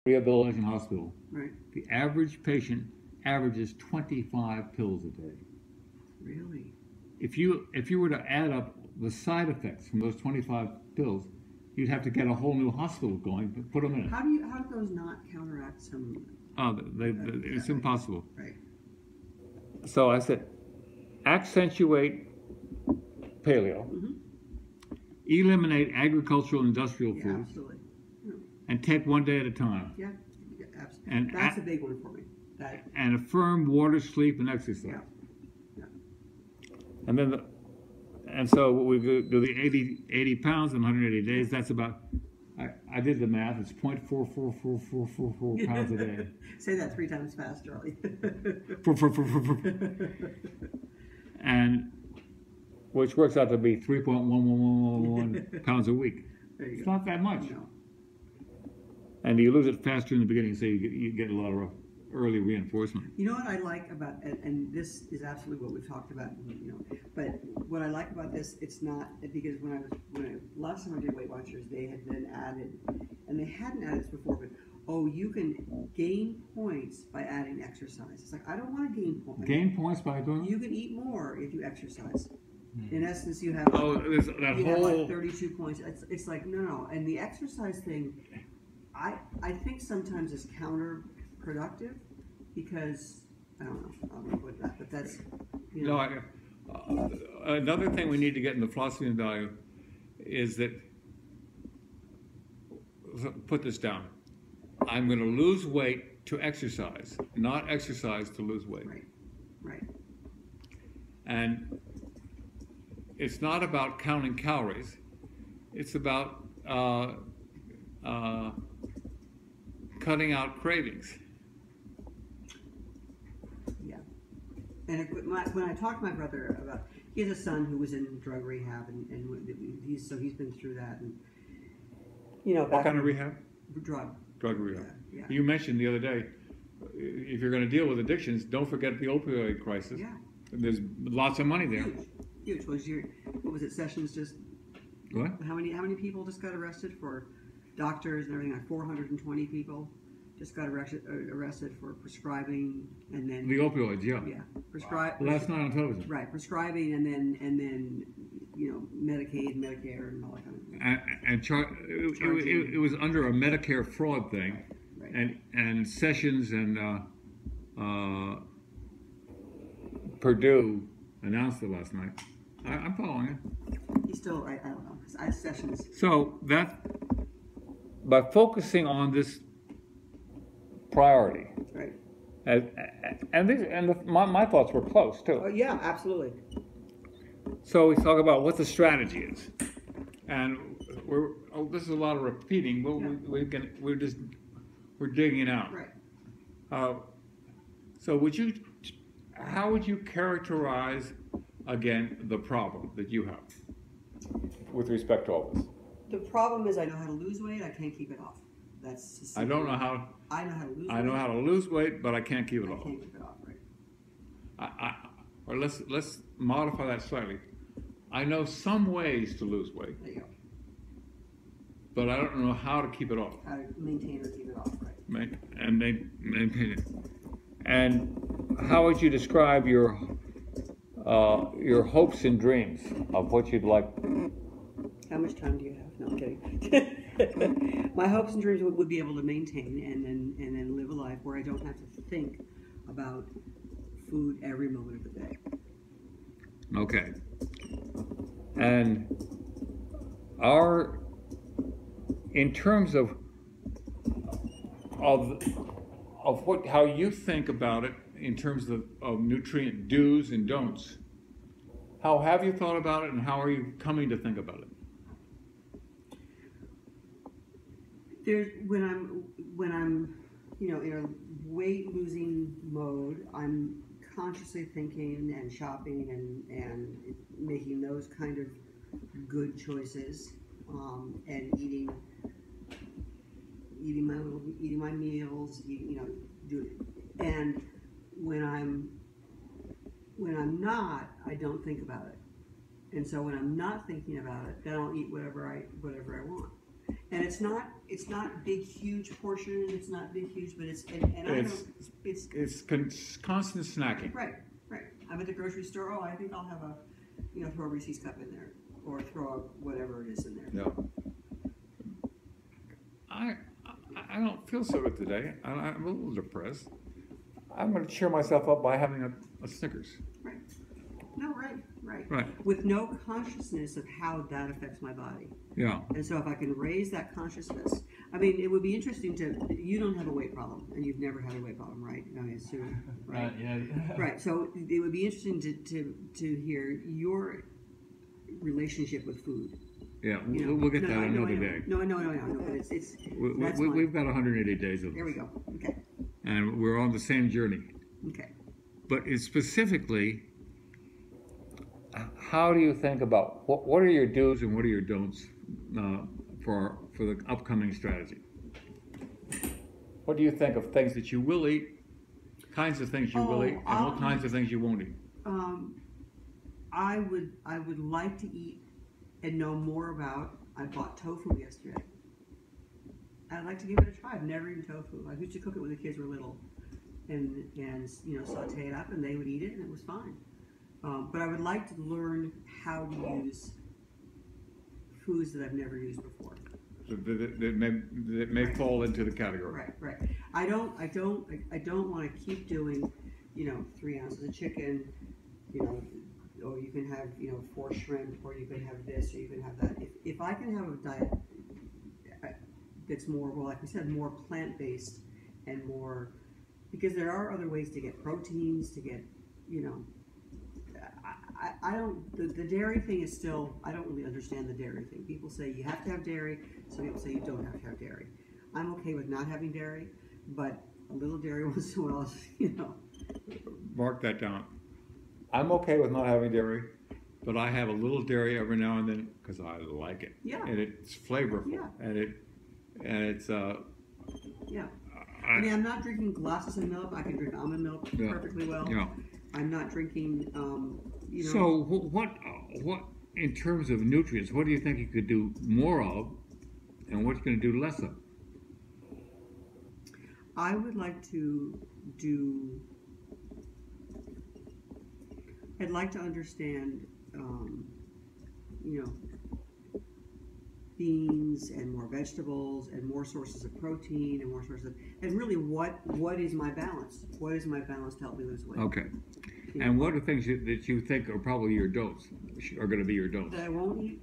rehabilitation hospital. Right. The average patient averages 25 pills a day. Really? If you were to add up the side effects from those 25 pills, you'd have to get a whole new hospital going to put them in it. How do those not counteract some? It's impossible. Right. So I said, accentuate paleo, eliminate agricultural industrial Yeah, foods, absolutely. Yeah. and take one day at a time. Yeah, absolutely. And That's a big one for me. And affirm water, sleep, and exercise. Yeah. Yeah. And then, so we do the 80 pounds in 180 days. That's about, I did the math. It's 0.444444 pounds a day. Say that 3 times fast, Charlie. And which works out to be 3.1111 pounds a week. It's not that much. No. And you lose it faster in the beginning, so you get a lot of early reinforcement. You know what I like about, and this is absolutely what we've talked about, but what I like about this, it's not, because when I last time I did Weight Watchers, they had then added, and they hadn't added this before, but you can gain points by adding exercise. It's like, I don't want to gain points. Gain points by doing? You can eat more if you exercise. In essence, you have have like 32 points. It's like, no. And the exercise thing, I think sometimes is counterproductive, because I don't know. I'll go with that, but that's another thing we need to get in the philosophy and value is that, put this down, I'm going to lose weight to exercise, not exercise to lose weight. Right. And it's not about counting calories. It's about cutting out cravings. Yeah. And when I talked to my brother about, he has a son who was in drug rehab, and he's been through that, and what kind of rehab? Drug rehab. Yeah. You mentioned the other day, if you're going to deal with addictions, don't forget the opioid crisis. Yeah. There's lots of money there. Huge. What was it? Sessions just. What? How many people just got arrested for, doctors and everything? Like 420 people just got arrested for prescribing, and then the opioids. Yeah. Last night on television. Right, prescribing, and then Medicaid, Medicare, and all that kind of thing. It was under a Medicare fraud thing, right. And Sessions and Purdue announced it last night. I'm following it. He's still, I don't know. Sessions. So that, by focusing on this priority, right, my thoughts were close too. Oh yeah, absolutely. So we talk about what the strategy is, and this is a lot of repeating, but we're digging it out. Right. So how would you characterize again the problem that you have with respect to all this? The problem is I know how to lose weight. I can't keep it off. That's. I don't know how. I know how to lose. I know how to lose weight, but I can't keep it off. I can't keep it off. Right. Or let's modify that slightly. I know some ways to lose weight. There you go. But I don't know how to keep it off. How to maintain or keep it off, right? Maintain it. And how would you describe your hopes and dreams of what you'd like? How much time do you have? No, I'm kidding. My hopes and dreams would be able to maintain and then live a life where I don't have to think about food every moment of the day. Okay. And in terms of how you think about it in terms of nutrient do's and don'ts, how have you thought about it, and how are you coming to think about it? When I'm in a weight losing mode, I'm consciously thinking and shopping and making those kind of good choices, and eating my meals, and when I'm not, I don't think about it. And so when I'm not thinking about it, then I'll eat whatever I want. And it's not big, huge portion, it's not big, huge, but It's constant snacking. right, right. I'm at the grocery store, oh, I think I'll have throw a Reese's cup in there, or throw a whatever it is in there. No. I don't feel so good today. I'm a little depressed. I'm going to cheer myself up by having a Snickers. Right. No, right. Right. With no consciousness of how that affects my body. Yeah. And so if I can raise that consciousness, I mean, it would be interesting you don't have a weight problem, and you've never had a weight problem, right? I mean, soon, right? Yeah. Right. So it would be interesting to hear your relationship with food. Yeah, You know? we'll get that I know, another day. No, but it's that's We've got 180 days of There we go. Okay. and we're on the same journey. Okay. But it's specifically, how do you think about what are your do's and what are your don'ts for the upcoming strategy? What do you think of things that you will eat, kinds of things you will eat, and what kinds of things you won't eat? I would like to eat and know more about. I bought tofu yesterday. I'd like to give it a try. I've never eaten tofu. I used to cook it when the kids were little, and saute it up, and they would eat it, and it was fine. But I would like to learn how to use foods that I've never used before. That may fall into the category. Right. I don't want to keep doing, 3 ounces of chicken, or you can have, 4 shrimp, or you can have this, or you can have that. If I can have a diet that's more, well, like we said, more plant-based and more, because there are other ways to get proteins, to get, I don't, the dairy thing is still, I don't really understand the dairy thing. People say you have to have dairy, some people say you don't have to have dairy. I'm okay with not having dairy, but a little dairy once in a while, Mark that down. I'm okay with not having dairy, but I have a little dairy every now and then because I like it. Yeah. And it's flavorful. Yeah. And it's Yeah. I mean, I'm not drinking glasses of milk. I can drink almond milk perfectly well. Yeah. I'm not drinking, So what in terms of nutrients, what do you think you could do more of, and what you're going to do less of? I would like to do. I'd like to understand, beans and more vegetables and more sources of protein and more sources of, and really what is my balance? What is my balance to help me lose weight? Okay. And what are things that you think are probably your don'ts, are going to be your don'ts? That I won't eat?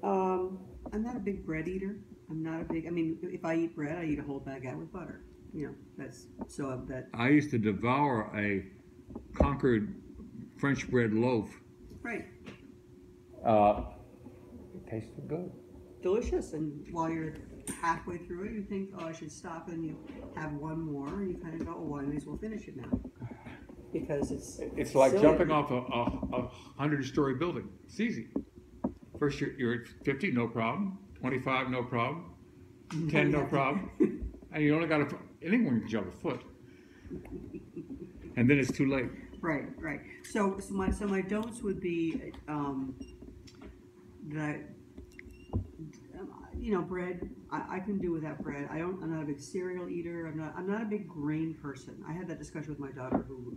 I'm not a big bread eater. If I eat bread, I eat a whole baguette with butter. I used to devour a Concord French bread loaf. Right. It tasted good. Delicious, and while you're halfway through it, you think, oh, I should stop, and you have one more, and you kind of go, oh, well, I may as well finish it now. Because it's like silly. jumping off a 100-story building. It's easy. First you're at 50, no problem. 25, no problem. 10, no problem. And you only got anyone can jump a foot. And then it's too late. Right. So my don'ts would be that bread. I can do without bread. I'm not a big cereal eater. I'm not a big grain person. I had that discussion with my daughter, who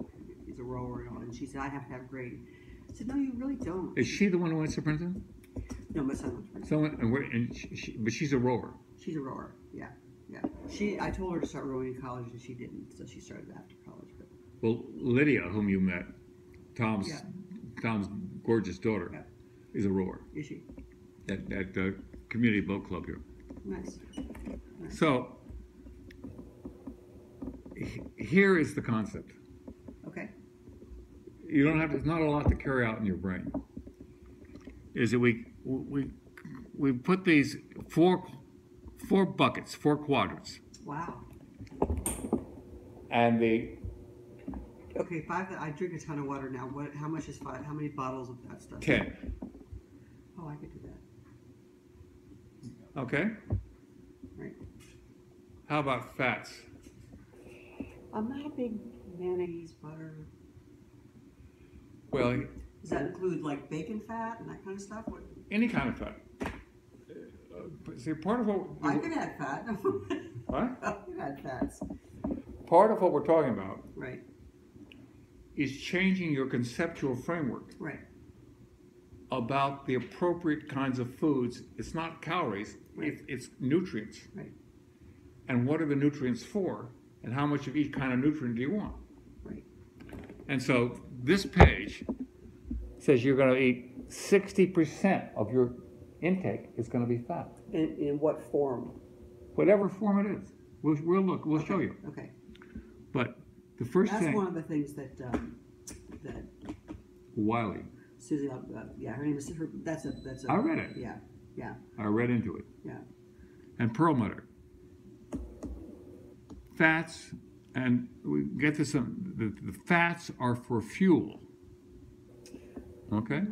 is a rower and all, and she said I have to have grain. I said, no, you really don't. Is she the one who went to Princeton? No, my son went to Princeton. So but she's a rower. She's a rower. Yeah. I told her to start rowing in college, and she didn't. So she started after college. But. Well, Lydia, whom you met, Tom's gorgeous daughter, is a rower. Is she? At the community boat club here. Nice. So here is the concept. Okay. You don't have to, it's not a lot to carry out in your brain. Is that we put these four buckets, 4 quadrants. Wow. And Okay, 5. I drink a ton of water now. How much is 5? How many bottles of that stuff? 10. Oh, I could do that. Okay. Right. How about fats? I'm not a big mayonnaise, butter. Well, Does that include like bacon fat and that kind of stuff? any kind of fat. see, part of what I could add fat. what? I could add fats. Part of what we're talking about Right. is changing your conceptual framework Right. about the appropriate kinds of foods. It's not calories, Right. it's nutrients. Right. And what are the nutrients for? And how much of each kind of nutrient do you want? Right. And so this page says you're going to eat 60% of your intake is going to be fat. In what form? Whatever form it is. We'll look, we'll show you. Okay. But the first That's thing, one of the things that Wiley, Susie, yeah, her name is. That's a. I read it. Yeah. Yeah. I read into it. Yeah. And Perlmutter. Fats, and we get to some, the fats are for fuel. Okay? Okay.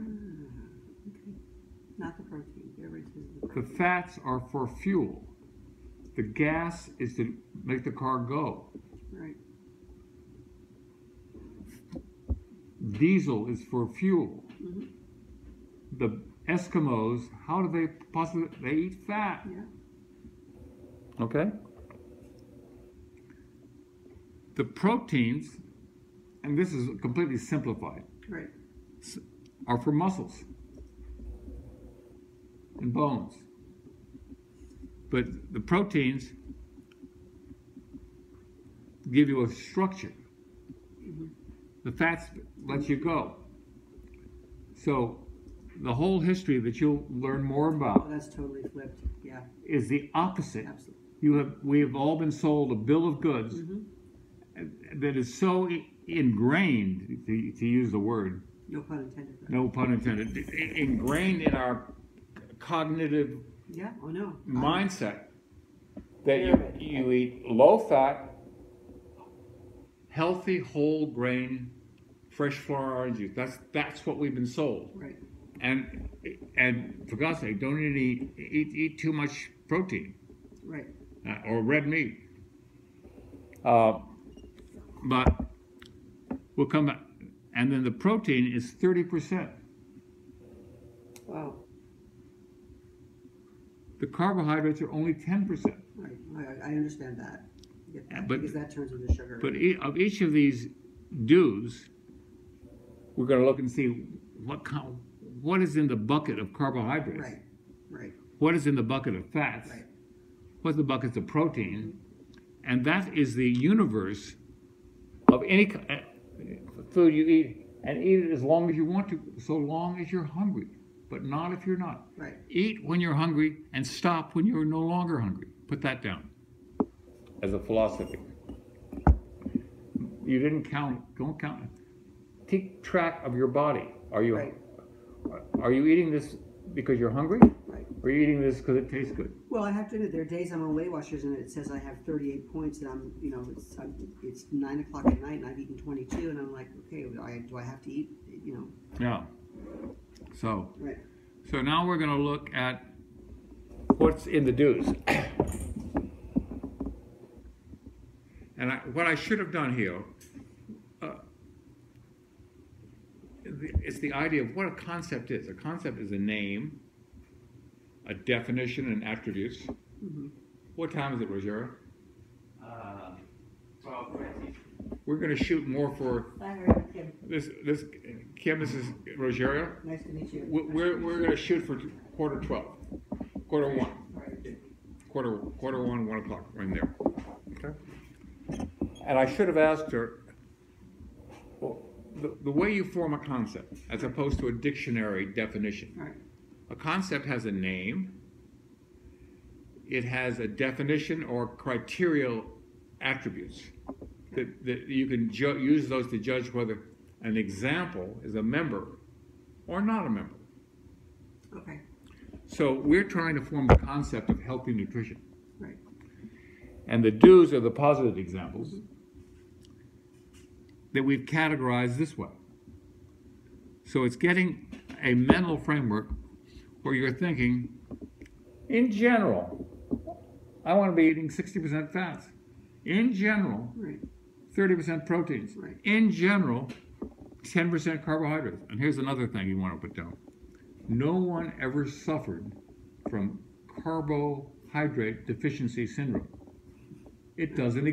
Not the protein. Everybody says the The protein. fats are for fuel. The gas is to make the car go. Right. Diesel is for fuel. Mm-hmm. The Eskimos, how do they possibly, they eat fat. Yeah. Okay? The proteins, and this is completely simplified, Right. are for muscles and bones. But the proteins give you a structure. Mm-hmm. The fats let you go. So the whole history that you'll learn more Oh, about that's totally flipped. Yeah. is the opposite. Absolutely. We have all been sold a bill of goods that is so ingrained, to use the word, No pun intended. Right? no pun intended, ingrained in our cognitive Yeah. Oh no. mindset that Pyramid. you eat low fat, healthy whole grain, fresh flour orange juice. That's what we've been sold. Right. And for God's sake, don't eat too much protein Right. or red meat. But we'll come back, and then the protein is 30%. Wow. The carbohydrates are only 10%. Right. I understand that. I get that. But- because that turns into sugar. But of each of these do's, we're going to look and see what is in the bucket of carbohydrates, Right. Right. what is in the bucket of fats, Right. what's the buckets of protein, and that is the universe of any food you eat, and eat it as long as you want to, so long as you're hungry, but not if you're not. Right. Eat when you're hungry and stop when you're no longer hungry. Put that down as a philosophy. You didn't count. Don't count. Take track of your body. Are you Right. are you eating this because you're hungry? Right. Or are you eating this because it tastes good? Well, I have to admit, there are days I'm on Weight Watchers and it says I have 38 points, and it's 9 o'clock at night and I've eaten 22, and I'm like, okay, do I have to eat? Yeah. So Right. so now we're going to look at what's in the do's. And what I should have done here, it's the idea of what a concept is. A concept is a name, a definition, and attributes. Mm-hmm. What time is it, Rogerio? 12:20. We're going to shoot more for Kim. this. Kim, this is Rogerio. Nice to meet you. We're going to shoot for quarter 12, quarter 1. Right. Quarter 1, 1 o'clock, right in there. Okay. And I should have asked her, well, the way you form a concept, as opposed to a dictionary definition. Right. A concept has a name, it has a definition or criteria attributes that you can use those to judge whether an example is a member or not a member. Okay. So we're trying to form the concept of healthy nutrition. Right. And the do's are the positive examples that we've categorized this way. So it's getting a mental framework where you're thinking, in general, I want to be eating 60% fats. In general, Right. 30% proteins. Right. In general, 10% carbohydrates. And here's another thing you want to put down. No one ever suffered from carbohydrate deficiency syndrome. It doesn't